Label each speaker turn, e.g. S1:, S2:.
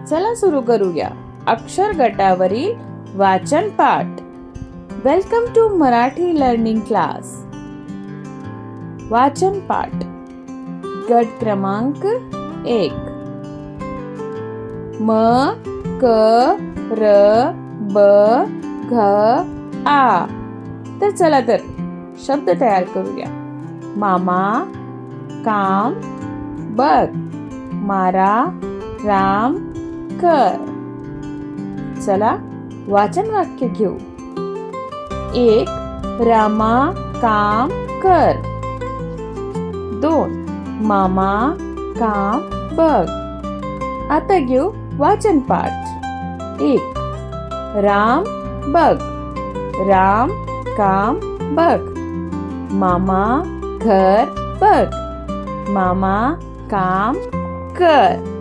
S1: चला सुरू करूया अक्षर गटावरील वाचन पाठ. Welcome to Marathi learning class. वाचन पाठ गट क्रमांक 1. म क र ब घ आ. तर चला तर शब्द तयार करूया. मामा, काम, बघ, मारा, राम, कर. चला वाचन वाक्य घेऊ. 1. रामा काम कर. 2. मामा काम बघ. आता घेऊ वाचन पाठ. 1. राम बघ. राम काम बघ. मामा घर बघ. मामा काम कर.